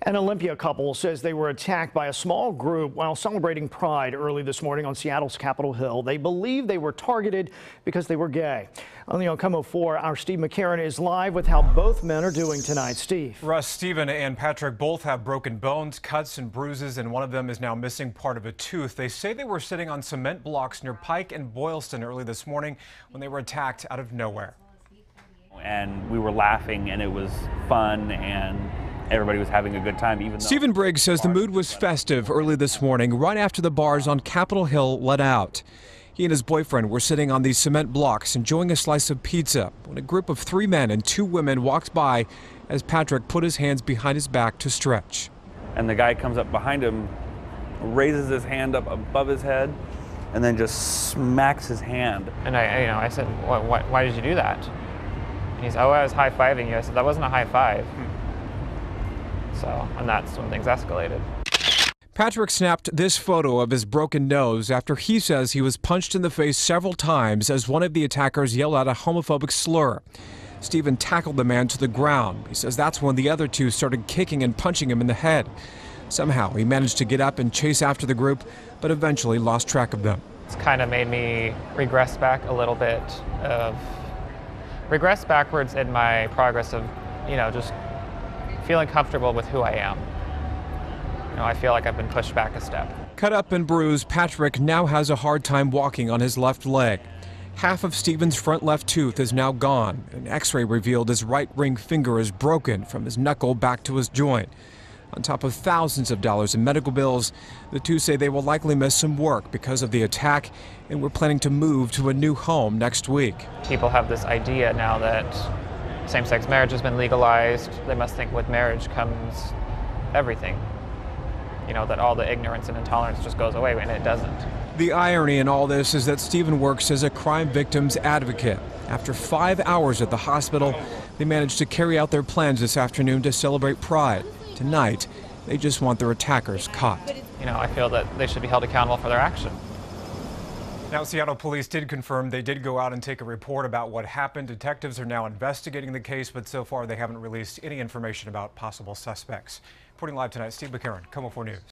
An Olympia couple says they were attacked by a small group while celebrating Pride early this morning on Seattle's Capitol Hill. They believe they were targeted because they were gay. On the Olympia 4, our Steve McCarron is live with how both men are doing tonight. Steve. Russ, Stephen and Patrick both have broken bones, cuts and bruises, and one of them is now missing part of a tooth. They say they were sitting on cement blocks near Pike and Boylston early this morning when they were attacked out of nowhere. And we were laughing, and it was fun, and everybody was having a good time. Even though Stephen Briggs says the mood was festive early this morning, right after the bars on Capitol Hill let out. He and his boyfriend were sitting on these cement blocks enjoying a slice of pizza when a group of 3 men and 2 women walked by as Patrick put his hands behind his back to stretch. And the guy comes up behind him, raises his hand up above his head, and then just smacks his hand. And I said, why did you do that? And he said, oh, I was high-fiving you. I said, that wasn't a high five. So, and that's when things escalated. Patrick snapped this photo of his broken nose after he says he was punched in the face several times as one of the attackers yelled out a homophobic slur. Stephen tackled the man to the ground. He says that's when the other 2 started kicking and punching him in the head. Somehow he managed to get up and chase after the group, but eventually lost track of them. It's kind of made me regress back a little bit regress backwards in my progress of, just feeling comfortable with who I am. I feel like I've been pushed back a step. Cut up and bruised, Patrick now has a hard time walking on his left leg. Half of Stephen's front left tooth is now gone. An x-ray revealed his right ring finger is broken from his knuckle back to his joint. On top of thousands of dollars in medical bills, the 2 say they will likely miss some work because of the attack and were planning to move to a new home next week. People have this idea now that same-sex marriage has been legalized. They must think with marriage comes everything. That all the ignorance and intolerance just goes away, and it doesn't. The irony in all this is that Stephen works as a crime victims advocate. After 5 hours at the hospital, they managed to carry out their plans this afternoon to celebrate Pride. Tonight, they just want their attackers caught. I feel that they should be held accountable for their action. Now, Seattle police did confirm they did go out and take a report about what happened. Detectives are now investigating the case, but so far they haven't released any information about possible suspects. Reporting live tonight, Steve McCarron, KOMO 4 News.